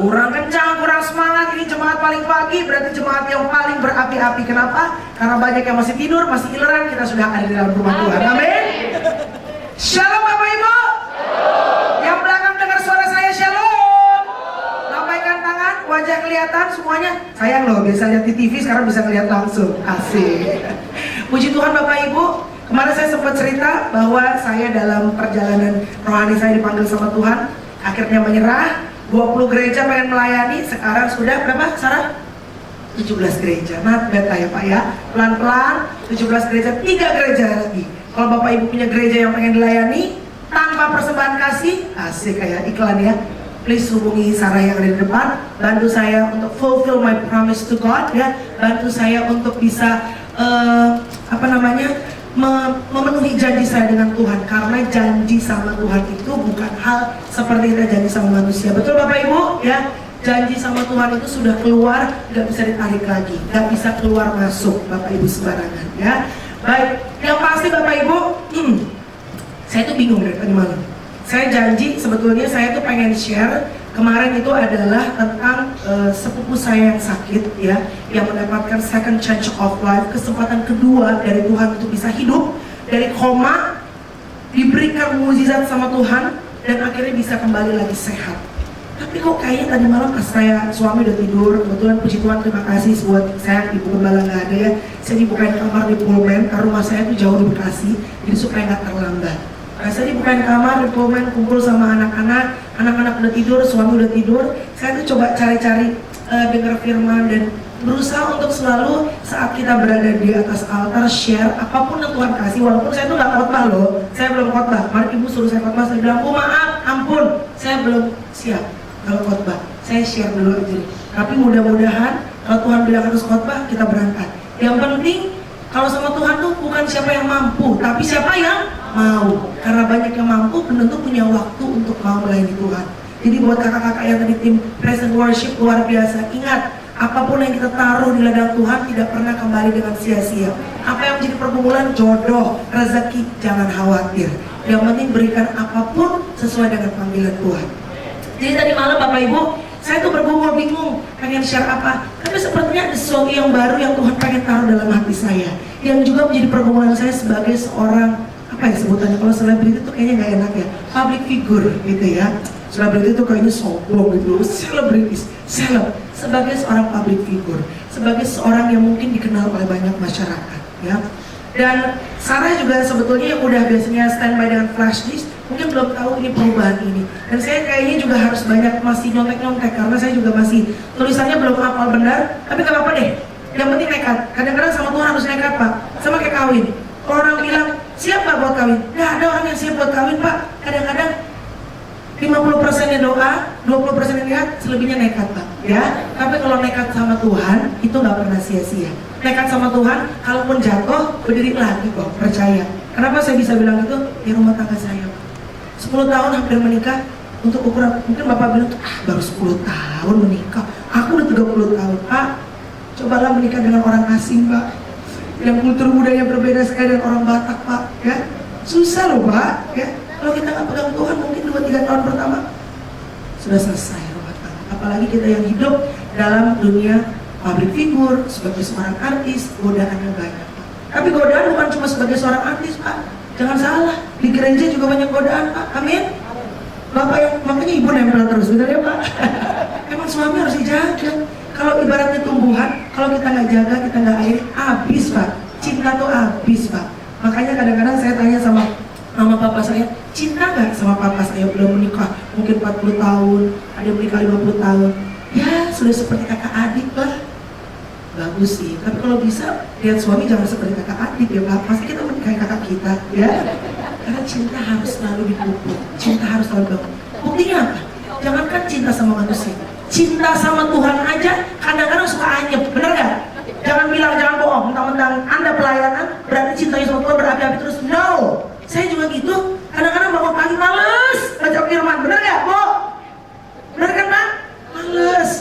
kurang kencang, kurang semangat. Ini jemaat paling pagi, berarti jemaat yang paling berapi-api. Kenapa? Karena banyak yang masih tidur, masih ileran. Kita sudah ada di dalam rumah Tuhan. Amin. Shalom Bapak Ibu. Yang belakang dengar suara saya, shalom. Lambaikan tangan, wajah kelihatan semuanya. Sayang loh, biasa lihat di TV, sekarang bisa ngeliat langsung. Asik. Puji Tuhan Bapak Ibu. Kemarin saya sempat cerita bahwa saya dalam perjalanan rohani saya dipanggil sama Tuhan. Akhirnya menyerah, 20 gereja pengen melayani. Sekarang sudah berapa Sarah? 17 gereja. Not bad lah ya Pak ya. Pelan-pelan 17 gereja, 3 gereja lagi. Kalau Bapak Ibu punya gereja yang pengen dilayani tanpa persembahan kasih, asik kayak iklan ya, please hubungi Sarah yang ada di depan. Bantu saya untuk fulfill my promise to God ya. Bantu saya untuk bisa memenuhi janji saya dengan Tuhan. Karena janji sama Tuhan itu bukan hal seperti kita janji sama manusia. Betul Bapak Ibu ya. Janji sama Tuhan itu sudah keluar, gak bisa ditarik lagi, gak bisa keluar masuk Bapak Ibu sembarangan ya. Baik, yang pasti Bapak Ibu, saya tuh bingung dari tadi malam. Saya janji sebetulnya saya tuh pengen share. Kemarin itu adalah tentang sepupu saya yang sakit ya, yang mendapatkan second chance of life, kesempatan kedua dari Tuhan untuk bisa hidup dari koma, diberikan mukjizat sama Tuhan dan akhirnya bisa kembali lagi sehat. Tapi kok kayaknya tadi malam pas suami udah tidur, kebetulan puji Tuhan terima kasih buat saya Ibu Gembala nggak ada ya. Saya dibukain kamar di Pullman karena rumah saya tuh jauh di Bekasi, jadi supaya nggak terlambat. Saya dibukain kamar di Pullman, kumpul sama anak-anak udah tidur, suami udah tidur. Saya tuh coba cari-cari dengar firman dan berusaha untuk selalu saat kita berada di atas altar share apapun yang Tuhan kasih. Walaupun saya tuh nggak khotbah loh, saya belum khotbah. Kemarin Ibu suruh saya khotbah, saya bilang, oh maaf, ampun, saya belum siap kalau khotbah. Saya share dulu aja. Tapi mudah-mudahan kalau Tuhan bilang harus khotbah, kita berangkat. Yang penting kalau sama Tuhan tuh bukan siapa yang mampu, tapi siapa yang mau. Karena banyak yang mampu, belum tentu punya waktu untuk mau melayani Tuhan. Jadi buat kakak-kakak yang tadi tim praise and worship luar biasa, ingat, apapun yang kita taruh di ladang Tuhan tidak pernah kembali dengan sia-sia. Apa yang menjadi pergumulan, jodoh, rezeki, jangan khawatir. Yang penting berikan apapun sesuai dengan panggilan Tuhan. Jadi tadi malam Bapak Ibu, saya tuh bergumul bingung pengen share apa. Tapi sepertinya ada sesuatu yang baru yang Tuhan pengen taruh dalam hati saya, yang juga menjadi pergumulan saya sebagai seorang, apa ya sebutannya, kalau selebriti itu kayaknya gak enak ya, public figure gitu ya. Selebriti itu kayaknya sombong gitu, selebritis, sebagai seorang public figure, sebagai seorang yang mungkin dikenal oleh banyak masyarakat ya. Dan Sarah juga sebetulnya yang udah biasanya standby dengan flash disk, mungkin belum tahu ini perubahan ini. Dan saya kayaknya juga harus banyak masih nyontek-nyontek karena saya juga masih tulisannya belum hafal benar. Tapi gak apa-apa deh, yang penting nekat. Kadang-kadang sama Tuhan harus nekat Pak, sama kayak kawin. Kalau orang bilang siap Pak buat kawin, gak ada orang yang siap buat kawin Pak. Kadang-kadang 50%-nya doa, 20%-nya niat, selebihnya nekat Pak ya. Tapi kalau nekat sama Tuhan itu gak pernah sia-sia. Nekat sama Tuhan, kalaupun jatuh berdiri lagi kok, percaya. Kenapa saya bisa bilang itu? Di rumah tangga saya 10 tahun hampir menikah. Untuk ukuran, mungkin Bapak bilang, baru 10 tahun menikah, aku udah 30 tahun Pak. Cobalah menikah dengan orang asing Pak, yang kultur budaya berbeda sekali dengan orang Batak Pak ya. Susah loh Pak ya. Kalau kita nggak pegang Tuhan mungkin 2-3 tahun pertama sudah selesai rumah tangga. Apalagi kita yang hidup dalam dunia public figure, sebagai seorang artis, godaannya banyak Pak. Tapi godaan bukan cuma sebagai seorang artis Pak, jangan salah, di gereja juga banyak godaan Pak, amin. Bapak yang, makanya ibu nempel terus, benar ya Pak? Emang suami harus dijaga. Kalau ibaratnya tumbuhan, kalau kita nggak jaga, kita nggak air, habis Pak. Cinta tuh habis Pak. Makanya kadang-kadang saya tanya sama mama papa saya, cinta nggak sama papa saya? Belum menikah, mungkin 40 tahun, ada yang menikah 50 tahun. Ya sudah seperti kakak adik lah. Bagus sih, tapi kalau bisa lihat suami jangan seperti kakak adik ya Pak. Pasti kita menikahi kakak kita ya. Karena cinta harus selalu dipupuk, cinta harus selalu bangun. Buktinya apa? Jangankan cinta sama manusia, cinta sama Tuhan aja kadang-kadang suka anyep, bener gak? Jangan bilang, jangan bohong, mentang-mentang Anda pelayanan berarti cintanya sama Tuhan berapi-api terus. No, saya juga gitu. Kadang-kadang bangun pagi males baca firman, bener gak Bu? Bener kan Pak? Males.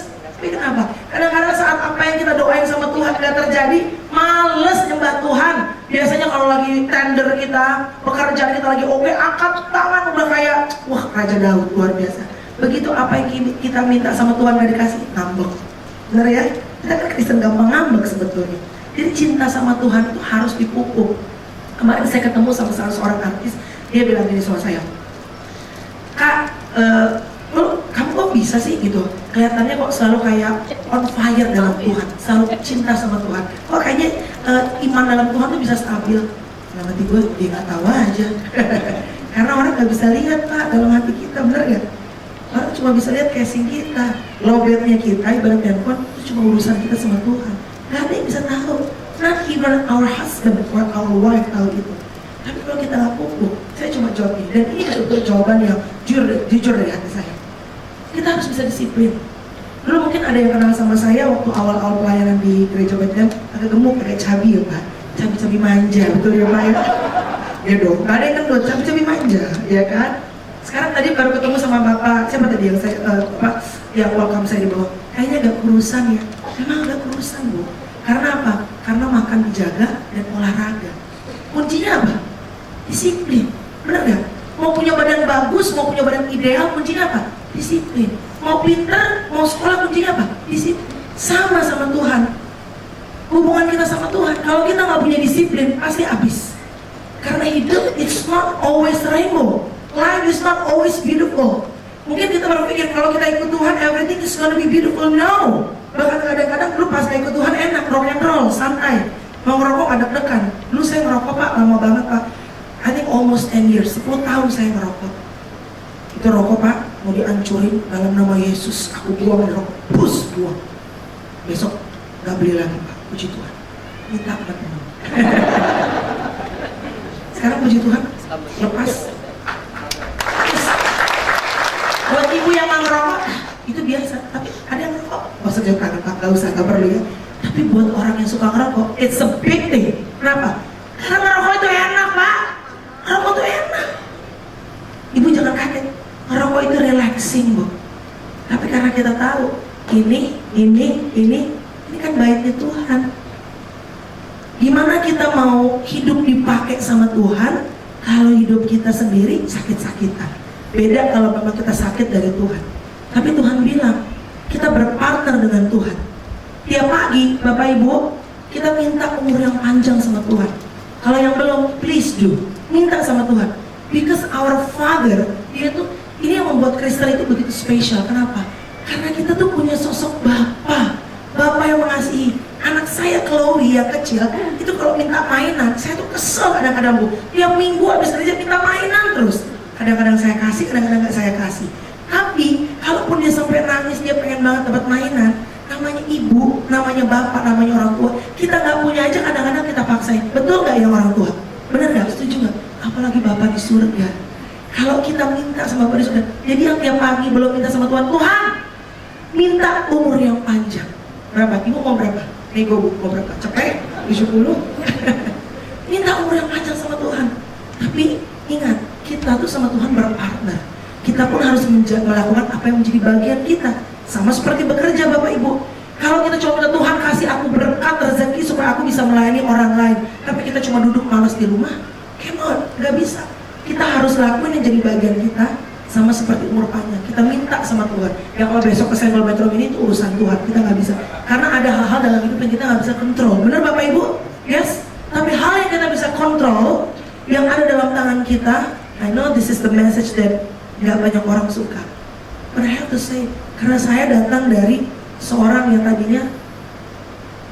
Tapi kenapa? Kadang-kadang saat apa yang kita doain sama Tuhan tidak terjadi, males nyembah Tuhan. Biasanya kalau lagi tender kita, pekerjaan kita lagi oke, angkat tangan udah kayak, wah Raja Daud luar biasa. Begitu apa yang kita minta sama Tuhan gak dikasih, ngambek. Bener ya? Kita kan Kristen gampang ngambek sebetulnya. Jadi cinta sama Tuhan itu harus dipupuk. Kemarin saya ketemu sama salah seorang artis, dia bilang gini sama saya, Kak, kamu kok bisa sih gitu? Kelihatannya kok selalu kayak on fire dalam Tuhan, selalu cinta sama Tuhan. Kok kayaknya iman dalam Tuhan tuh bisa stabil. Dalam hati gue, dia gak tahu aja. Karena orang gak bisa lihat Pak dalam hati kita, bener gak? Orang cuma bisa lihat casing kita, lobetnya kita, ibarat handphone, itu cuma urusan kita sama Tuhan. Gak ada yang bisa tahu. Not even our husband or our wife tahu itu. Tapi kalau kita gak pupuk, saya cuma jawab ini. Dan ini betul jawaban yang jujur dari hati saya. Kita harus bisa disiplin. Dulu mungkin ada yang kenal sama saya waktu awal-awal pelayanan di gereja Bethlehem, agak gemuk, agak cabi ya Pak. Cabi-cabi manja, betul ya Pak ya? Ya dong, gak ada yang kendut, cabi-cabi manja, ya kan? Sekarang tadi baru ketemu sama Bapak, siapa tadi yang saya, Pak, yang welcome saya di bawah. Kayaknya agak kurusan ya. Memang agak kurusan Bu. Karena apa? Karena makan dijaga dan olahraga. Kuncinya apa? Disiplin. Benar gak? Mau punya badan bagus, mau punya badan ideal, kuncinya apa? Disiplin. Mau pintar, mau sekolah, kuncinya apa? Disiplin. Sama Tuhan. Hubungan kita sama Tuhan, kalau kita nggak punya disiplin, pasti habis. Karena hidup it's not always rainbow. Life is not always beautiful. Mungkin kita berpikir kalau kita ikut Tuhan, everything is gonna be beautiful. No. Bahkan kadang-kadang dulu pas ikut Tuhan enak, rock and roll, santai. Mau ngerokok ada dekan. Dulu saya ngerokok Pak, lama banget Pak. I think almost 10 years, 10 tahun saya ngerokok. Itu rokok Pak, mau dihancurin dalam nama Yesus. Aku buang dari rokok, bus buang. Besok gak beli lagi Pak, puji Tuhan. Minta buat teman. Sekarang puji Tuhan, lepas. Buat ibu yang mau ngerokok, itu biasa. Tapi ada yang ngerokok, maksudnya tangan Pak, gak usah, gak perlu ya. Tapi buat orang yang suka ngerokok, it's a big thing. Kenapa? Karena ngerokok itu enak Pak. Ngerokok itu enak. Ibu jangan kaget, ngerokok itu relaxing Bu. Tapi karena kita tahu, ini kan baiknya Tuhan. Gimana kita mau hidup dipakai sama Tuhan kalau hidup kita sendiri sakit-sakitan? Beda kalau memang kita sakit dari Tuhan. Tapi Tuhan bilang, kita berpartner dengan Tuhan. Tiap pagi, Bapak Ibu, kita minta umur yang panjang sama Tuhan. Kalau yang belum, please do. Minta sama Tuhan. Because our Father, dia tuh, ini yang membuat Kristen itu begitu spesial. Kenapa? Karena kita tuh punya sosok Bapa. Bapak yang mengasihi. Anak saya Chloe yang kecil, itu kalau minta mainan, saya tuh kesel kadang-kadang Bu. Tiap minggu habis kerja minta mainan terus. Kadang-kadang saya kasih, kadang-kadang nggak saya kasih. Tapi, kalaupun dia sampai nangis, dia pengen banget dapat mainan, namanya ibu, namanya bapak, namanya orang tua, kita nggak punya aja kadang-kadang kita paksain. Betul nggak yang orang tua? Bener nggak? Setuju nggak? Apalagi bapak di surga. Kalau kita minta sama bapak di surga, jadi yang tiap pagi belum minta sama Tuhan, Tuhan minta umur yang panjang. Berapa? Ibu mau berapa? Nego Bu, mau berapa? Cepet? 70? Minta umur yang panjang sama Tuhan. Tapi ingat, kita tuh sama Tuhan berpartner. Kita pun harus melakukan apa yang menjadi bagian kita. Sama seperti bekerja Bapak Ibu. Kalau kita cuma minta Tuhan kasih aku berkat rezeki supaya aku bisa melayani orang lain, tapi kita cuma duduk malas di rumah, come on, gak bisa. Kita harus lakuin yang jadi bagian kita. Sama seperti umur panjang, kita minta sama Tuhan. Ya kalau besok kesenggol metro ini itu urusan Tuhan, kita nggak bisa. Karena ada hal-hal dalam hidup yang kita nggak bisa kontrol. Benar Bapak Ibu? Yes. Tapi hal yang kita bisa kontrol, yang ada dalam tangan kita, I know this is the message that nggak banyak orang suka. But I have to say, karena saya datang dari seorang yang tadinya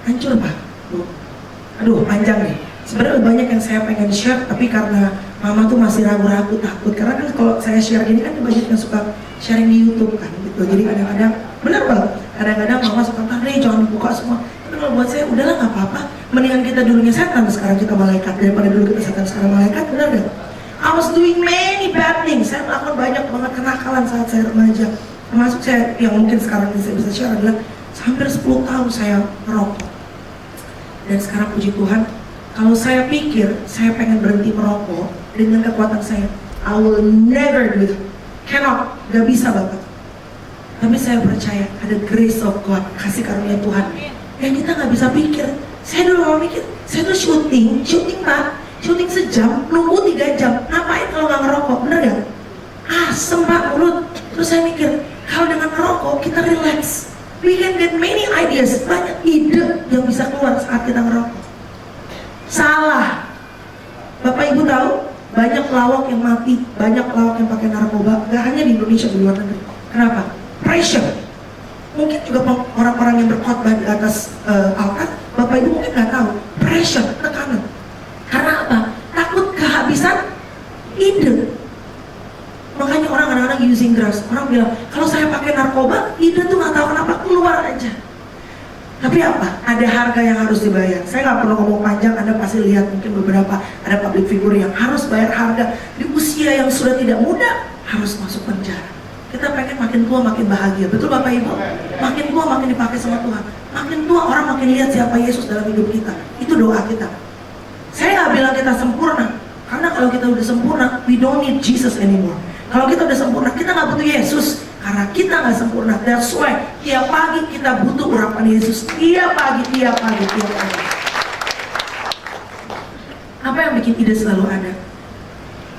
hancur Pak. Aduh panjang nih. Sebenarnya banyak yang saya pengen share, tapi karena Mama tuh masih ragu-ragu, takut. Karena kan kalau saya share gini kan banyak yang suka sharing di YouTube kan gitu. Jadi kadang-kadang, benar Bang, kadang-kadang Mama suka, "Nih jangan buka semua." Tapi kalau buat saya, udahlah nggak apa-apa. Mendingan kita dulunya setan, sekarang kita malaikat. Daripada dulu kita setan, sekarang malaikat, benar gak? I was doing many bad things. Saya melakukan banyak banget kenakalan saat saya remaja. Termasuk saya, yang mungkin sekarang ini saya bisa share adalah hampir 10 tahun saya merokok. Dan sekarang puji Tuhan, kalau saya pikir saya pengen berhenti merokok dengan kekuatan saya, I will never do it. Cannot, gak bisa Bapak. Tapi saya percaya ada grace of God, kasih karunia Tuhan yang kita gak bisa pikir. Saya dulu mau mikir, saya tuh syuting Pak, syuting sejam, nunggu 3 jam. Ngapain kalau gak ngerokok, bener gak? Asem Pak mulut. Terus saya mikir, kalau dengan merokok kita relax, we can get many ideas, banyak ide yang bisa keluar saat kita ngerokok. Salah. Bapak Ibu tahu, banyak pelawak yang mati, banyak pelawak yang pakai narkoba, gak hanya di Indonesia, di luar negeri. Kenapa? Pressure. Mungkin juga orang-orang yang berkhotbah di atas altar, Bapak Ibu mungkin gak tahu, pressure, tekanan. Karena apa? Takut kehabisan ide. Makanya orang kadang-kadang using drugs. Orang bilang, kalau saya pakai narkoba, ide tuh gak tahu kenapa keluar aja. Tapi apa? Ada harga yang harus dibayar. Saya nggak perlu ngomong panjang, Anda pasti lihat mungkin beberapa ada public figure yang harus bayar harga di usia yang sudah tidak muda, harus masuk penjara. Kita pengen makin tua makin bahagia, betul Bapak Ibu? Makin tua makin dipakai sama Tuhan. Makin tua orang makin lihat siapa Yesus dalam hidup kita. Itu doa kita. Saya nggak bilang kita sempurna, karena kalau kita udah sempurna, we don't need Jesus anymore. Kalau kita udah sempurna, kita nggak butuh Yesus. Karena kita nggak sempurna, that's why tiap pagi kita butuh urapan Yesus. Tiap pagi. Apa yang bikin ide selalu ada?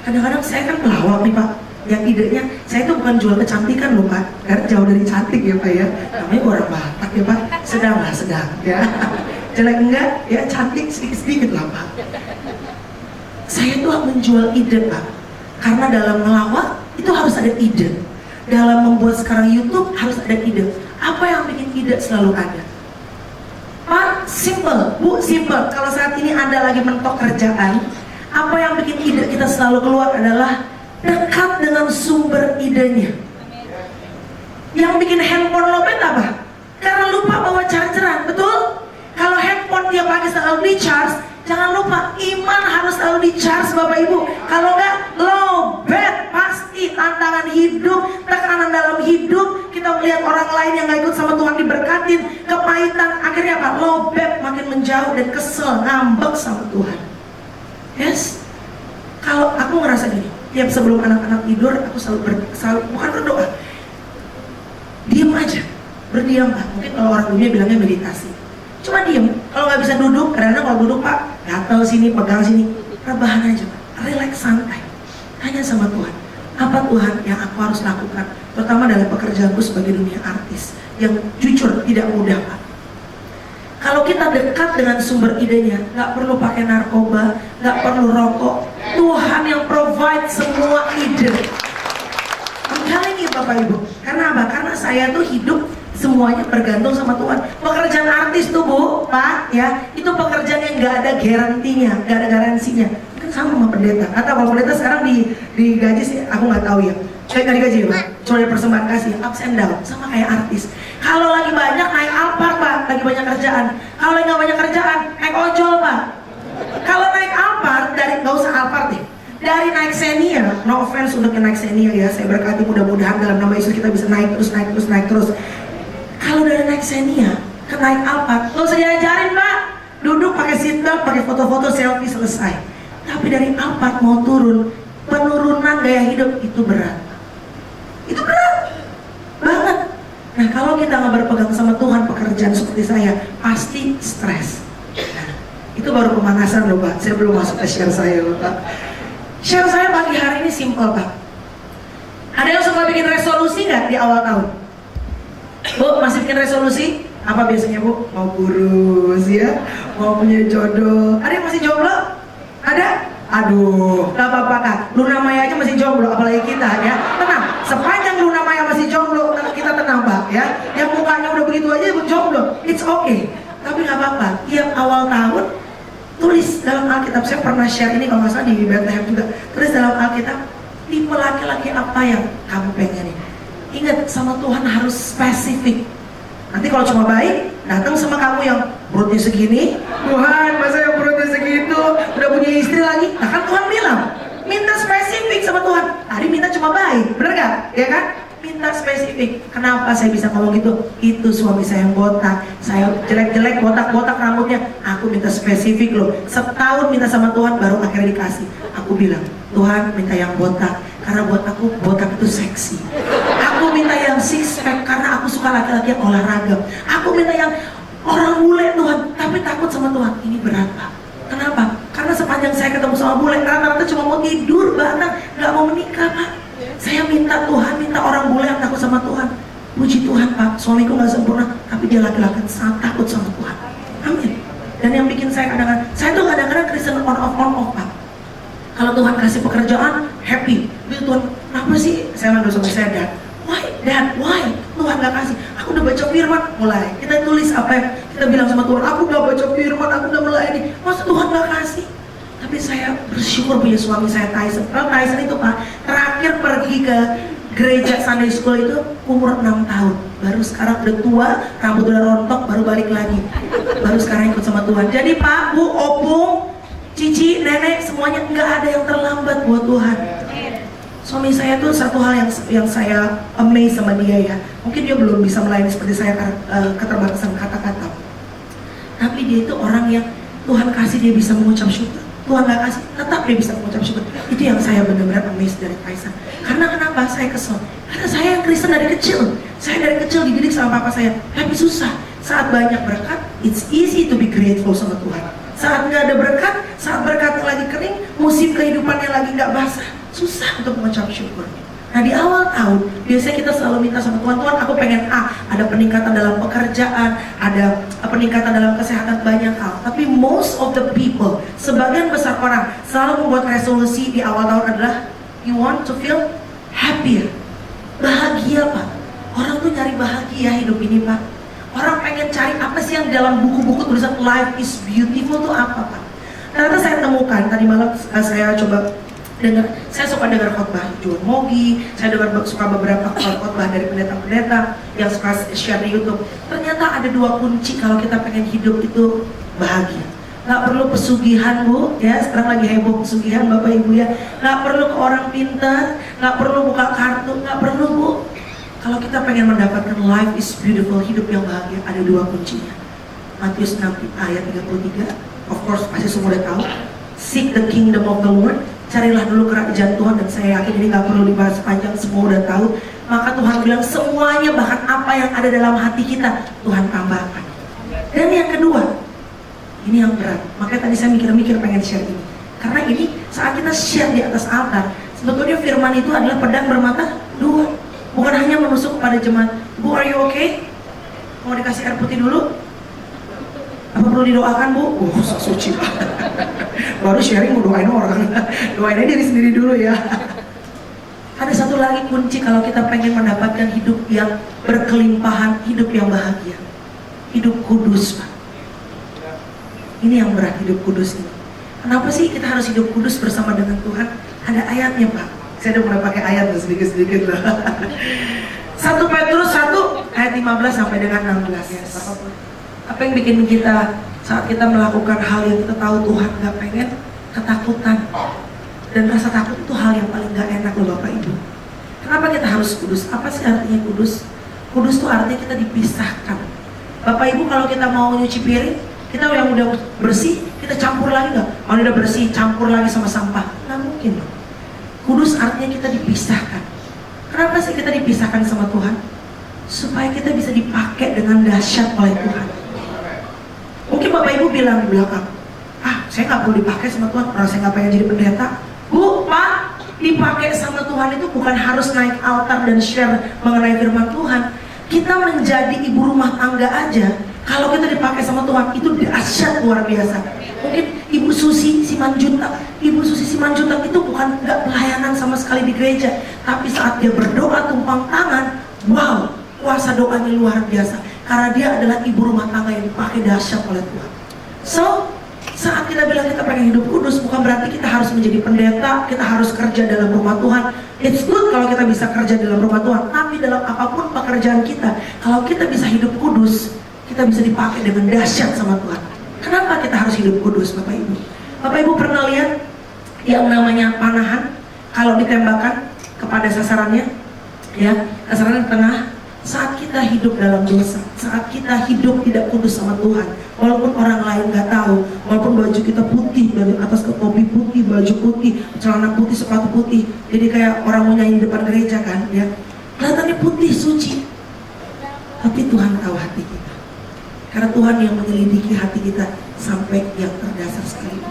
Kadang-kadang saya kan pelawak nih Pak, yang idenya, saya itu bukan jual kecantikan loh Pak, karena jauh dari cantik ya Pak ya. Namanya orang Batak ya Pak, sedang ya. Jelek enggak, ya cantik sedikit-sedikit lah Pak. Saya tuh menjual ide Pak, karena dalam melawak itu harus ada ide. Dalam membuat sekarang YouTube harus ada ide. Apa yang bikin ide selalu ada? Pak, simple, Bu, simple. Kalau saat ini Anda lagi mentok kerjaan, apa yang bikin ide kita selalu keluar adalah dekat dengan sumber idenya. Yang bikin handphone lobet apa? Karena lupa bawa chargeran, betul? Kalau handphone tiap pagi selalu di charge, jangan lupa iman harus selalu di charge Bapak Ibu. Kalau enggak, lobet. Pasti tantangan hidup, tekanan dalam hidup, kita melihat orang lain yang gak ikut sama Tuhan diberkatin, kepahitan, akhirnya apa? Lobet, makin menjauh dan kesel, ngambek sama Tuhan. Yes? Kalau aku ngerasa gini, tiap sebelum anak-anak tidur, aku selalu bukan berdoa, diam aja, berdiam Pak. Mungkin kalau orang dunia bilangnya meditasi. Cuma diem, kalau nggak bisa duduk, kadang-kadang kalau duduk Pak, gatel sini, pegang sini, rebahan aja Pak, relax, santai. Tanya sama Tuhan, apa Tuhan yang aku harus lakukan, terutama dalam pekerjaanku sebagai dunia artis, yang jujur tidak mudah Pak. Kalau kita dekat dengan sumber idenya, nggak perlu pakai narkoba, nggak perlu rokok, Tuhan yang provide semua ide. I'm ini Bapak Ibu, karena apa? Karena saya tuh hidup semuanya bergantung sama Tuhan. Pekerjaan artis tuh Bu, Pak, ya, itu pekerjaan yang nggak ada garantinya, nggak ada garansinya. Kan sama pendeta. Atau kalau pendeta sekarang digaji sih, aku nggak tahu ya. Saya nggak digaji Pak, cuma ada persembahan kasih, ups and down, sama kayak artis. Kalau lagi banyak naik Alphard Pak, lagi banyak kerjaan. Kalau lagi nggak banyak kerjaan, naik ojol Pak. Kalau naik Alphard, dari nggak usah Alphard deh. Dari naik Xenia, no offense untuk yang naik Xenia ya, saya berkati mudah-mudahan dalam nama Yesus kita bisa naik terus. Kalau dari naik Xenia ke naik Alphard, nggak usah diajarin Pak, duduk pakai seatbelt, pakai foto-foto selfie selesai. Tapi dari Alphard mau turun, penurunan gaya hidup itu berat. Itu berat banget. Nah kalau kita nggak berpegang sama Tuhan, pekerjaan seperti saya pasti stres. Nah, itu baru pemanasan loh Pak. Saya belum masuk ke share saya loh Pak. Share saya pagi hari ini simple Pak. Ada yang suka bikin resolusi nggak di awal tahun? Bu, masih bikin resolusi? Apa biasanya Bu? Mau kurus ya? Mau punya jodoh? Ada yang masih jomblo? Ada? Aduh, gak apa-apa Kak. Luna Maya aja masih jomblo, apalagi kita ya. Tenang, sepanjang Luna Maya masih jomblo, kita tenang Pak ya. Yang mukanya udah begitu aja jomblo, it's okay. Tapi gak apa-apa, tiap awal tahun tulis dalam Alkitab. Saya pernah share ini kalau nggak salah di Bethlehem juga. Tulis dalam Alkitab, tipe laki-laki apa yang kamu pengenin. Ingat, sama Tuhan harus spesifik. Nanti kalau cuma baik, datang sama kamu yang perutnya segini, Tuhan masa yang perutnya segitu, udah punya istri lagi. Nah kan Tuhan bilang, minta spesifik sama Tuhan. Tadi minta cuma baik, bener gak? Ya kan? Minta spesifik. Kenapa saya bisa ngomong gitu? Itu suami saya yang botak, saya jelek-jelek, botak-botak rambutnya. Aku minta spesifik loh. Setahun minta sama Tuhan, baru akhirnya dikasih. Aku bilang, Tuhan minta yang botak, karena buat aku botak itu seksi. Aku minta yang six pack karena aku suka laki-laki yang olahraga. Aku minta yang orang bule Tuhan, tapi takut sama Tuhan. Ini berat Pak. Kenapa? Karena sepanjang saya ketemu sama bule, rata-rata cuma mau tidur, nggak mau menikah Pak. Saya minta Tuhan, minta orang bule yang takut sama Tuhan. Puji Tuhan Pak, suamiku gak sempurna, tapi dia laki-laki sangat takut sama Tuhan. Amin. Dan yang bikin saya kadang-kadang, saya tuh kadang-kadang Kristen on off Pak. Kalau Tuhan kasih pekerjaan, happy. Itu Tuhan, kenapa sih? Saya manggil sama saya, Dad. Why? Dad, why? Tuhan gak kasih. Aku udah baca firman, mulai. Kita tulis apa yang kita bilang sama Tuhan, aku udah baca firman, aku udah melayani. Masa Tuhan gak kasih? Tapi saya bersyukur punya suami saya Tyson. Kalau Tyson itu Pak, terakhir pergi ke gereja Sunday School itu umur 6 tahun. Baru sekarang udah tua, rambut udah rontok, baru balik lagi. Baru sekarang ikut sama Tuhan. Jadi Pak, Bu, Opung, Cici, Nenek, semuanya nggak ada yang terlambat buat Tuhan. Suami saya tuh satu hal yang saya amazed sama dia ya. Mungkin dia belum bisa melayani seperti saya keterbatasan kata-kata. Tapi dia itu orang yang Tuhan kasih dia bisa mengucap syukur. Tuhan gak kasih, tetap dia bisa mengucap syukur. Itu yang saya benar-benar amazed dari Tyson. Karena kenapa? Saya kesel. Karena saya yang Kristen dari kecil. Saya dari kecil dididik sama papa saya. Tapi susah. Saat banyak berkat, it's easy to be grateful sama Tuhan. Saat gak ada berkat, saat berkatnya lagi kering, musim kehidupannya lagi gak basah, susah untuk mengucap syukur. Nah di awal tahun, biasanya kita selalu minta sama Tuhan, Tuhan aku pengen ada peningkatan dalam pekerjaan, ada peningkatan dalam kesehatan, banyak hal. Tapi most of the people, sebagian besar orang selalu membuat resolusi di awal tahun adalah you want to feel happier, bahagia Pak. Orang tuh nyari bahagia hidup ini Pak. Orang pengen cari apa sih yang dalam buku-buku tulisan life is beautiful tuh apa Pak. Ternyata saya temukan, tadi malam saya coba saya suka dengar khotbah John Mogi, saya suka beberapa khotbah dari pendeta-pendeta yang suka share di YouTube. Ternyata ada 2 kunci kalau kita pengen hidup itu bahagia. Gak perlu pesugihan Bu, ya sekarang lagi heboh pesugihan Bapak Ibu ya. Gak perlu ke orang pintar, gak perlu buka kartu, gak perlu Bu. Kalau kita pengen mendapatkan life is beautiful, hidup yang bahagia, ada 2 kuncinya. Matius 6 ayat 33, of course pasti semua udah tahu. Seek the kingdom of the Lord. Carilah dulu kerajaan Tuhan, dan saya yakin ini gak perlu dibahas panjang, semua udah tahu. Maka Tuhan bilang semuanya, bahkan apa yang ada dalam hati kita, Tuhan tambahkan. Dan yang kedua, ini yang berat. Makanya tadi saya mikir-mikir pengen share ini. Karena ini saat kita share di atas altar, sebetulnya firman itu adalah pedang bermata 2. Bukan hanya menusuk kepada jemaat. Bu, are you okay? Mau dikasih air putih dulu? Apa perlu didoakan Bu? Suci baru sharing mau doain orang. Doain diri sendiri dulu ya. Ada satu lagi kunci kalau kita pengen mendapatkan hidup yang berkelimpahan, hidup yang bahagia, hidup kudus Pak. Ini yang berat, hidup kudus ini. Kenapa sih kita harus hidup kudus bersama dengan Tuhan? Ada ayatnya Pak. Saya udah mulai pakai ayat sedikit-sedikit lah. 1 Petrus 1 ayat 15 sampai dengan 16. Apa yang bikin kita saat kita melakukan hal yang kita tahu Tuhan gak pengen, ketakutan. Dan rasa takut itu hal yang paling gak enak loh Bapak Ibu. Kenapa kita harus kudus? Apa sih artinya kudus? Kudus itu artinya kita dipisahkan. Bapak Ibu kalau kita mau nyuci piring, kita yang udah bersih, kita campur lagi gak? Kalau udah bersih, campur lagi sama sampah? Gak mungkin loh. Kudus artinya kita dipisahkan. Kenapa sih kita dipisahkan sama Tuhan? Supaya kita bisa dipakai dengan dahsyat oleh Tuhan. Mungkin Bapak Ibu bilang di belakang, saya nggak perlu dipakai sama Tuhan, orang saya nggak pengen jadi pendeta. Bu, Pak, dipakai sama Tuhan itu bukan harus naik altar dan share mengenai firman Tuhan. Kita menjadi ibu rumah tangga aja, kalau kita dipakai sama Tuhan itu dahsyat luar biasa. Mungkin Ibu Susi Simanjuntak itu bukan nggak pelayanan sama sekali di gereja, tapi saat dia berdoa tumpang tangan, wow, kuasa doanya luar biasa. Karena dia adalah ibu rumah tangga yang dipakai dahsyat oleh Tuhan. So, saat kita bilang kita pengen hidup kudus, bukan berarti kita harus menjadi pendeta, kita harus kerja dalam rumah Tuhan. It's good kalau kita bisa kerja dalam rumah Tuhan, tapi dalam apapun pekerjaan kita, kalau kita bisa hidup kudus, kita bisa dipakai dengan dahsyat sama Tuhan. Kenapa kita harus hidup kudus, Bapak Ibu? Bapak Ibu pernah lihat yang namanya panahan, kalau ditembakkan kepada sasarannya, ya, sasaran di tengah. Saat kita hidup dalam dosa, saat kita hidup tidak kudus sama Tuhan, walaupun orang lain nggak tahu, walaupun baju kita putih dari atas ke topi putih, baju putih, celana putih, sepatu putih, jadi kayak orang mau nyanyi di depan gereja kan, ya, kelihatannya putih, suci, tapi Tuhan tahu hati kita, karena Tuhan yang menyelidiki hati kita sampai yang terdasar sekali.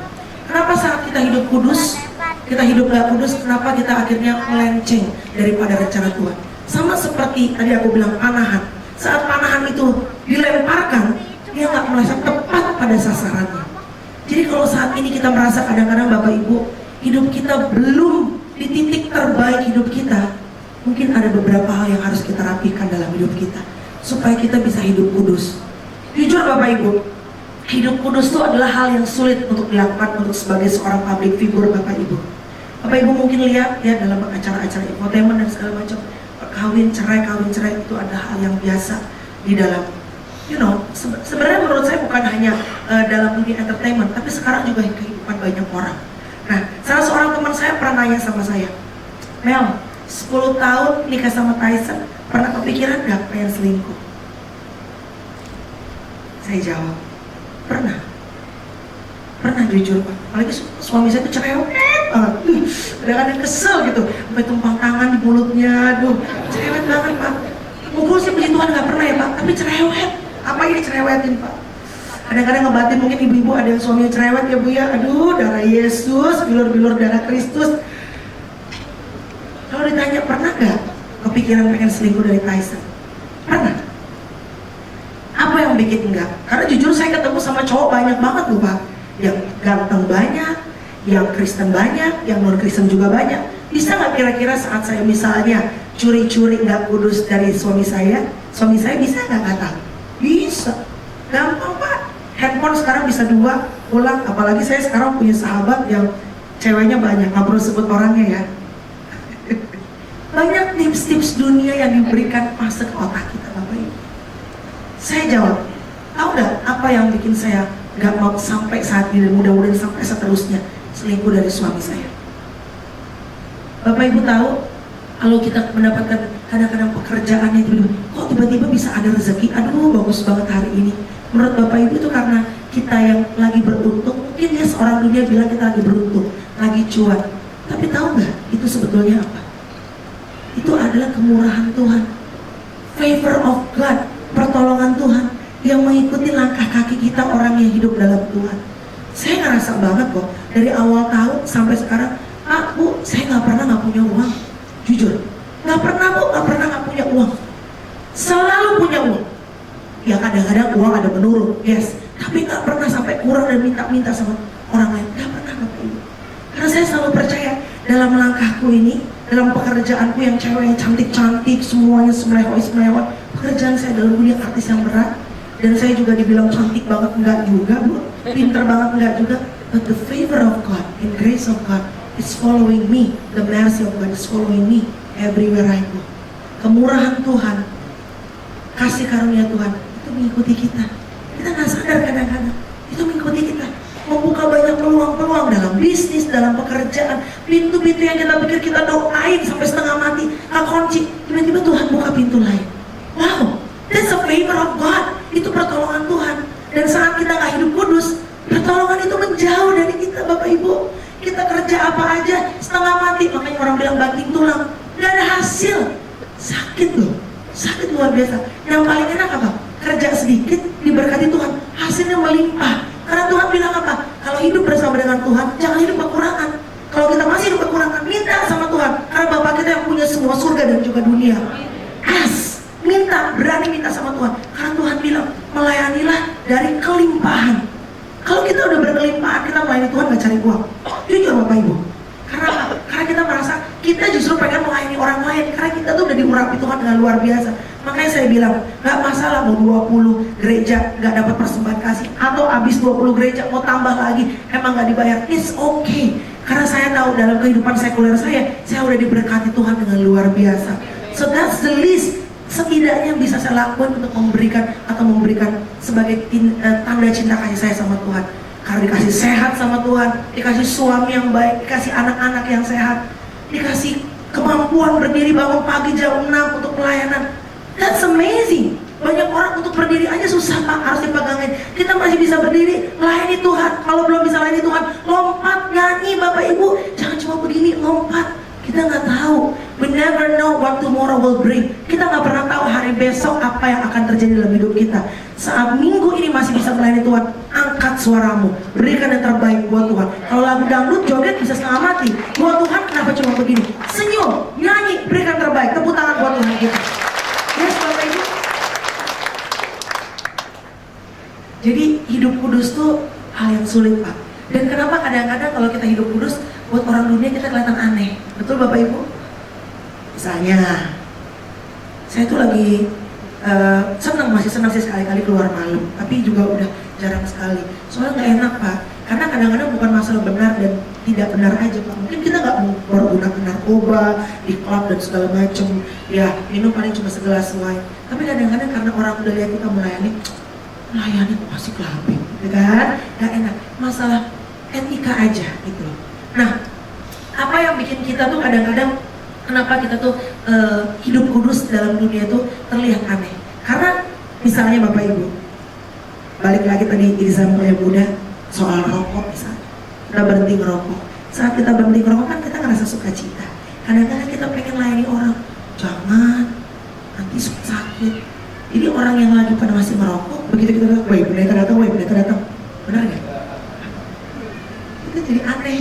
Kenapa saat kita hidup kudus, kita hidup gak kudus, kenapa kita akhirnya melenceng daripada rencana Tuhan. Sama seperti tadi aku bilang panahan. Saat panahan itu dilemparkan, dia gak merasa tepat pada sasarannya. Jadi kalau saat ini kita merasa kadang-kadang Bapak Ibu, hidup kita belum di titik terbaik hidup kita, mungkin ada beberapa hal yang harus kita rapikan dalam hidup kita supaya kita bisa hidup kudus. Jujur Bapak Ibu, hidup kudus itu adalah hal yang sulit untuk dilakukan untuk sebagai seorang public figure Bapak Ibu. Bapak Ibu mungkin lihat ya dalam acara-acara infotainment dan segala macam, kawin cerai itu adalah hal yang biasa di dalam, sebenarnya menurut saya bukan hanya dalam dunia entertainment, tapi sekarang juga kehidupan banyak orang. Nah, salah seorang teman saya pernah nanya sama saya, Mel, 10 tahun nikah sama Tyson, pernah kepikiran gak pengen selingkuh? Saya jawab, pernah jujur Pak. Apalagi suami saya tuh cerewet banget, kadang-kadang kesel gitu, sampai tumpang tangan di mulutnya, cerewet banget Pak. Mukul sih puji Tuhan gak pernah ya Pak, tapi cerewet. Apa ini cerewetin Pak? Kadang-kadang ngebatin, mungkin ibu-ibu ada yang suaminya cerewet ya Bu ya. Aduh, darah Yesus, bilur-bilur darah Kristus. Kalau ditanya pernah gak kepikiran pengen selingkuh dari Tyson? Pernah. Apa yang bikin enggak? Karena jujur saya ketemu sama cowok banyak banget loh Pak. Yang ganteng banyak, yang Kristen banyak, yang non-Kristen juga banyak. Bisa nggak kira-kira saat saya misalnya curi-curi nggak kudus dari suami saya bisa nggak kata? Bisa, gampang Pak. Handphone sekarang bisa 2 pulang. Apalagi saya sekarang punya sahabat yang ceweknya banyak, nggak perlu sebut orangnya ya. Banyak tips-tips dunia yang diberikan masuk ke otak kita Bapak Ibu. Saya jawab, tahu nggak apa yang bikin saya nggak mau sampai saat ini, mudah-mudahan sampai seterusnya selingkuh dari suami saya? Bapak Ibu tahu, kalau kita mendapatkan kadang-kadang pekerjaan itu, kok tiba-tiba bisa ada rezeki, aduh bagus banget hari ini. Menurut Bapak Ibu itu karena kita yang lagi beruntung. Mungkin ya seorang dunia bilang kita lagi beruntung, lagi cuan. Tapi tahu nggak itu sebetulnya apa? Itu adalah kemurahan Tuhan, favor of God, pertolongan Tuhan yang mengikuti langkah kaki kita orang yang hidup dalam Tuhan. Saya ngerasa banget kok dari awal tahun sampai sekarang, Pak, Bu, saya nggak pernah nggak punya uang. Jujur, nggak pernah Bu, nggak pernah nggak punya uang. Selalu punya uang. Ya kadang-kadang uang ada menurun, yes. Tapi nggak pernah sampai kurang dan minta-minta sama orang lain. Nggak pernah Bapak Ibu. Karena saya selalu percaya dalam langkahku ini, dalam pekerjaanku yang ceweknya cantik-cantik, semuanya semewah-semewah. Pekerjaan saya dalam dunia artis yang berat. Dan saya juga dibilang cantik banget, enggak juga Bu. Pinter banget, enggak juga. But the favor of God and grace of God is following me. The mercy of God is following me everywhere I go. Kemurahan Tuhan, kasih karunia Tuhan itu mengikuti kita. Kita nggak sadar kadang-kadang itu mengikuti kita, membuka banyak peluang-peluang dalam bisnis, dalam pekerjaan. Pintu-pintu yang kita pikir kita doain sampai setengah mati nggak kunci, tiba-tiba Tuhan buka pintu lain. Wow, that's a favor of God. Itu pertolongan Tuhan. Dan saat kita nggak hidup kudus, pertolongan itu menjauh dari kita Bapak Ibu. Kita kerja apa aja setengah mati, makanya orang bilang banting tulang, nggak ada hasil, sakit loh, sakit luar biasa. Yang paling enak apa? Kerja sedikit diberkati Tuhan, hasilnya melimpah. Karena Tuhan bilang apa? Kalau hidup bersama dengan Tuhan, jangan hidup kekurangan. Kalau kita masih hidup kekurangan, minta sama Tuhan. Karena Bapa kita yang punya semua surga dan juga dunia. Ask, minta, berani minta sama Tuhan. Karena Tuhan bilang, melayanilah dari kelimpahan. Kalau kita udah berkelimpahan, kita melayani Tuhan gak cari uang. Jujur Bapak Ibu. Karena apa? Karena kita merasa kita justru pengen melayani orang lain. Karena kita tuh udah diurapi Tuhan dengan luar biasa. Makanya saya bilang, gak masalah mau 20 gereja gak dapat persembahan kasih, atau habis 20 gereja mau tambah lagi emang gak dibayar. It's okay. Karena saya tahu dalam kehidupan sekuler saya udah diberkati Tuhan dengan luar biasa. So that's the least setidaknya bisa saya lakukan untuk memberikan sebagai tanda cinta kasih saya sama Tuhan. Karena dikasih sehat sama Tuhan, dikasih suami yang baik, dikasih anak-anak yang sehat, dikasih kemampuan berdiri bangun pagi jam 6 untuk pelayanan. That's amazing. Banyak orang untuk berdiri aja susah Pak, harus dipegangin. Kita masih bisa berdiri, layani Tuhan. Kalau belum bisa layani Tuhan, lompat, nyanyi Bapak Ibu. Jangan cuma begini, lompat. Kita nggak tahu. We never know what tomorrow will bring. Kita nggak pernah tahu hari besok apa yang akan terjadi dalam hidup kita. Saat minggu ini masih bisa melayani Tuhan, angkat suaramu, berikan yang terbaik buat Tuhan. Kalau lagu dangdut joget bisa setengah mati, buat Tuhan kenapa cuma begini? Senyum, nyanyi, berikan terbaik, tepuk tangan buat Tuhan kita. Yes, Bapak Ibu. Jadi hidup kudus tuh hal yang sulit, Pak. Dan kenapa kadang-kadang kalau kita hidup kudus, buat orang dunia kita kelihatan aneh. Betul Bapak Ibu? Misalnya, saya tuh lagi masih senang sih sekali-kali keluar malam, tapi juga udah jarang sekali. Soalnya nggak enak, Pak. Karena kadang-kadang bukan masalah benar dan tidak benar aja, Pak. Mungkin kita nggak mau menggunakan narkoba di klub dan segala macem. Ya, minum paling cuma segelas wine. Tapi kadang-kadang karena orang udah lihat kita melayani kok masih kelabing, ya kan? Nggak enak. Masalah etika aja gitu. Nah, apa yang bikin kita tuh kadang-kadang kenapa kita tuh hidup kudus dalam dunia tuh terlihat aneh? Karena misalnya Bapak Ibu, balik lagi tadi example yang muda soal rokok misalnya, udah berhenti ngerokok. Saat kita berhenti ngerokok kan kita ngerasa sukacita. Kadang-kadang kita pengen layani orang, jangan nanti sakit. Jadi orang yang lagi pada masih ngerokok, begitu kita bilang, woi pendeta datang, benar nggak? Itu jadi aneh.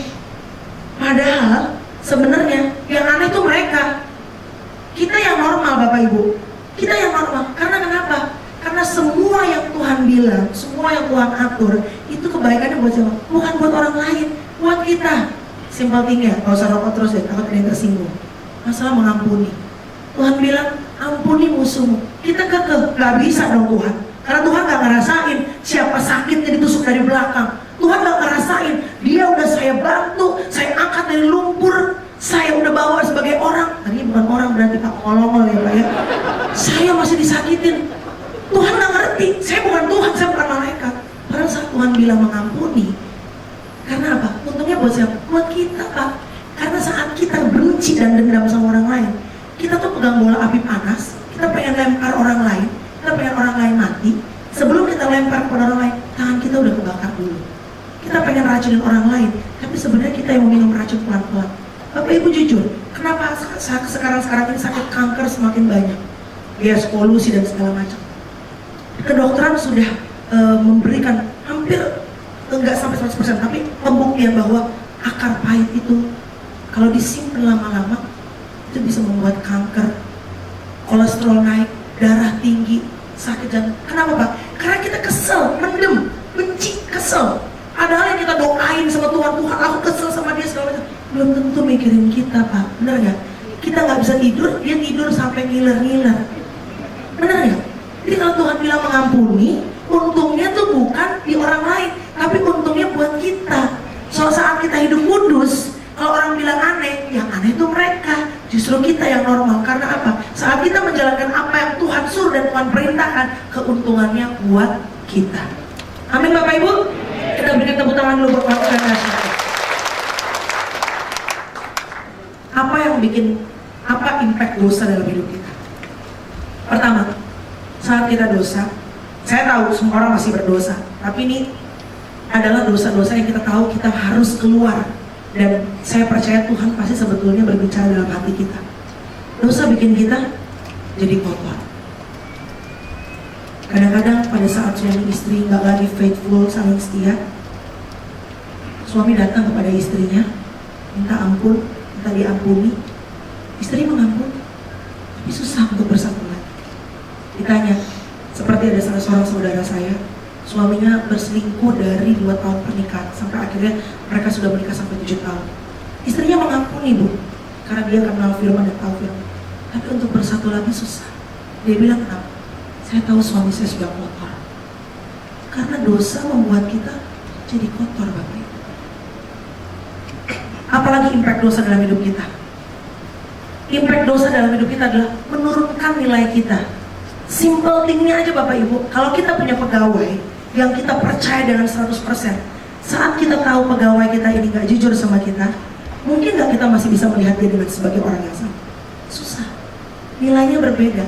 Padahal sebenarnya yang aneh itu mereka. Kita yang normal Bapak Ibu. Kita yang normal. Karena kenapa? Karena semua yang Tuhan bilang, semua yang Tuhan atur, itu kebaikannya buat siapa? Bukan buat orang lain, buat kita. Simpel tinggal, gak usah rokok terus ya, takut ada yang tersinggung. Masalah mengampuni. Tuhan bilang, ampuni musuhmu. Kita kekeh, gak bisa dong Tuhan. Karena Tuhan gak ngerasain siapa sakitnya ditusuk dari belakang. Tuhan gak ngerasain, dia udah saya bantu, saya angkat dari lumpur, saya udah bawa sebagai orang. Tadi bukan orang berarti Pak ngolongol ya Pak ya. Saya masih disakitin. Tuhan gak ngerti, saya bukan Tuhan, saya bukan malaikat. Padahal saat Tuhan bilang mengampuni, karena apa? Untungnya buat siapa? Buat kita Pak. Karena saat kita benci dan dendam sama orang lain, kita tuh pegang bola api panas, kita pengen lempar orang lain, kita pengen orang lain mati. Sebelum kita lempar kepada orang lain, tangan kita udah kebakar dulu. Kita pengen racunin orang lain, tapi sebenarnya kita yang meminum racun pelan-pelan. Bapak Ibu jujur, kenapa sekarang ini sakit kanker semakin banyak? Gas polusi dan segala macam. Kedokteran sudah memberikan hampir enggak sampai 100%, tapi pembuktian bahwa akar pahit itu kalau disimpan lama-lama itu bisa membuat kanker, kolesterol naik, darah tinggi, sakit jantung. Kenapa Pak? Karena kita kesel, mendem, benci, kesel. Padahal yang kita doain sama Tuhan, Tuhan aku kesel sama dia segala macam, belum tentu mikirin kita Pak, benar nggak? Kita nggak bisa tidur, dia tidur sampai ngiler-ngiler, benar nggak? Jadi kalau Tuhan bilang mengampuni, untungnya tuh bukan di orang lain, tapi untungnya buat kita. Soal saat kita hidup kudus, kalau orang bilang aneh, yang aneh itu mereka, justru kita yang normal. Karena apa? Saat kita menjalankan apa yang Tuhan suruh dan Tuhan perintahkan, keuntungannya buat kita. Amin Bapak Ibu. Kita berikan tepuk tangan dulu buat Tuhan Yesus. Apa yang bikin, apa impact dosa dalam hidup kita? Pertama, saat kita dosa, saya tahu semua orang masih berdosa, tapi ini adalah dosa-dosa yang kita tahu kita harus keluar. Dan saya percaya Tuhan pasti sebetulnya berbicara dalam hati kita. Dosa bikin kita jadi kotor. Kadang-kadang pada saat suami istri nggak lagi faithful, saling setia, suami datang kepada istrinya, minta ampun, minta diampuni. Istri mengampuni, tapi susah untuk bersatu lagi. Ditanya, seperti ada salah seorang saudara saya, suaminya berselingkuh dari 2 tahun pernikahan, sampai akhirnya mereka sudah menikah sampai 7 tahun. Istrinya mengampuni Bu, karena dia kenal firman dan tahu firman. Tapi untuk bersatu lagi susah. Dia bilang, kenapa? Saya tahu suami saya sudah kotor. Karena dosa membuat kita jadi kotor Bapak Ibu. Apalagi impact dosa dalam hidup kita? Impact dosa dalam hidup kita adalah menurunkan nilai kita. Simple thingnya aja Bapak Ibu, kalau kita punya pegawai yang kita percaya dengan 100%, saat kita tahu pegawai kita ini gak jujur sama kita, mungkin gak kita masih bisa melihat dia dengan sebagai orang yang sama? Susah. Nilainya berbeda,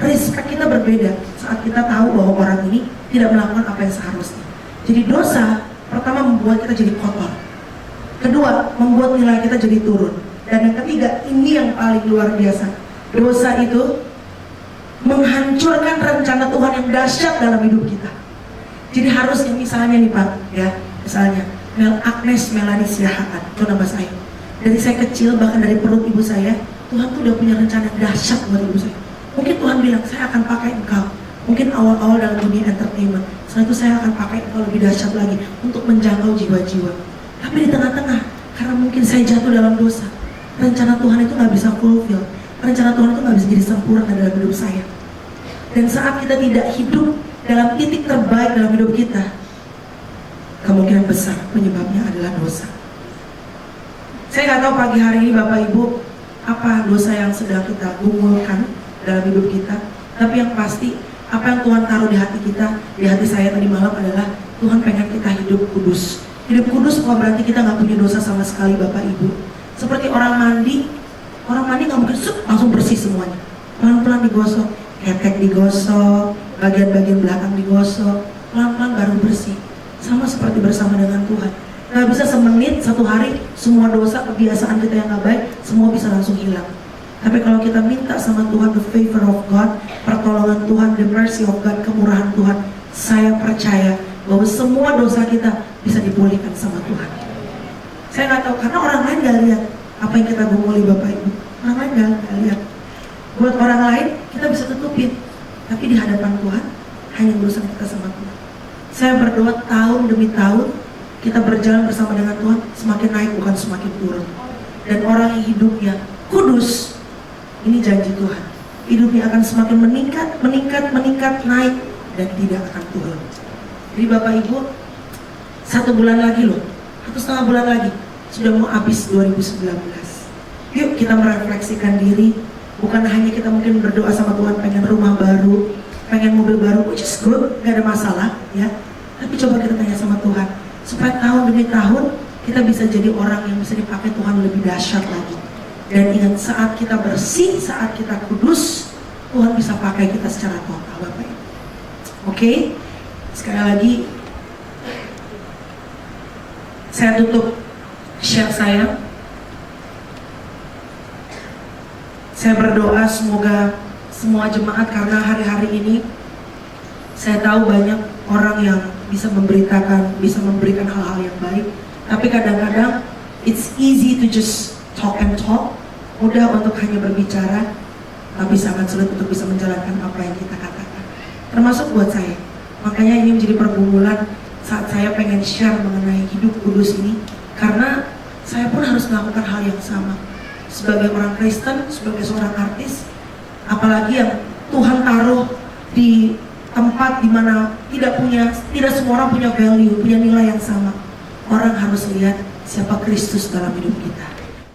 respect kita berbeda saat kita tahu bahwa orang ini tidak melakukan apa yang seharusnya. Jadi dosa pertama membuat kita jadi kotor, kedua membuat nilai kita jadi turun, dan yang ketiga, ini yang paling luar biasa, dosa itu menghancurkan menghancurkan rencana Tuhan yang dahsyat dalam hidup kita. Jadi harusnya misalnya nih Pak, ya, misalnya Agnes Melanie Siahaan, itu nama saya. Dari saya kecil, bahkan dari perut ibu saya, Tuhan tuh udah punya rencana yang dahsyat buat ibu saya. Mungkin Tuhan bilang, saya akan pakai engkau. Mungkin awal-awal dalam dunia entertainment, setelah itu saya akan pakai engkau lebih dahsyat lagi untuk menjangkau jiwa-jiwa. Tapi di tengah-tengah, karena mungkin saya jatuh dalam dosa, rencana Tuhan itu gak bisa fulfill. Rencana Tuhan itu gak bisa jadi sempurna dalam hidup saya. Dan saat kita tidak hidup dalam titik terbaik dalam hidup kita, kemungkinan besar penyebabnya adalah dosa. Saya nggak tahu pagi hari ini Bapak Ibu apa dosa yang sedang kita gumulkan dalam hidup kita. Tapi yang pasti apa yang Tuhan taruh di hati kita, di hati saya tadi malam adalah Tuhan pengen kita hidup kudus. Hidup kudus bukan berarti kita nggak punya dosa sama sekali Bapak Ibu. Seperti orang mandi nggak mungkin langsung bersih semuanya. Pelan-pelan digosok, ketek digosok, bagian-bagian belakang digosok, pelan-pelan baru bersih. Sama seperti bersama dengan Tuhan. Gak bisa semenit, satu hari, semua dosa, kebiasaan kita yang gak baik, semua bisa langsung hilang. Tapi kalau kita minta sama Tuhan, the favor of God, pertolongan Tuhan, the mercy of God, kemurahan Tuhan, saya percaya bahwa semua dosa kita bisa dipulihkan sama Tuhan. Saya gak tahu, karena orang lain gak lihat apa yang kita gumuli Bapak Ibu. Orang lain gak lihat. Buat orang lain, kita bisa tutupin. Tapi di hadapan Tuhan, hanya urusan kita sama Tuhan. Saya berdoa tahun demi tahun kita berjalan bersama dengan Tuhan, semakin naik bukan semakin turun. Dan orang yang hidupnya kudus, ini janji Tuhan, hidupnya akan semakin meningkat, naik dan tidak akan turun. Jadi Bapak Ibu, 1 bulan lagi loh, 1,5 bulan lagi sudah mau habis 2019. Yuk kita merefleksikan diri, bukan hanya kita mungkin berdoa sama Tuhan pengen rumah baru, pengen mobil baru, which is good, gak ada masalah ya. Tapi coba kita tanya sama Tuhan, supaya tahun demi tahun kita bisa jadi orang yang bisa dipakai Tuhan lebih dahsyat lagi. Dan ingat, saat kita bersih, saat kita kudus, Tuhan bisa pakai kita secara total Bapak Ibu. Oke? Sekali lagi saya tutup share saya. Saya berdoa semoga semua jemaat, karena hari-hari ini saya tahu banyak orang yang bisa memberitakan, bisa memberikan hal-hal yang baik. Tapi kadang-kadang it's easy to just talk and talk, mudah untuk hanya berbicara, tapi sangat sulit untuk bisa menjalankan apa yang kita katakan. Termasuk buat saya. Makanya ini menjadi pergumulan saat saya pengen share mengenai hidup kudus ini, karena saya pun harus melakukan hal yang sama. Sebagai orang Kristen, sebagai seorang artis, apalagi yang Tuhan taruh di tempat dimana tidak semua orang punya value, punya nilai yang sama. Orang harus lihat siapa Kristus dalam hidup kita.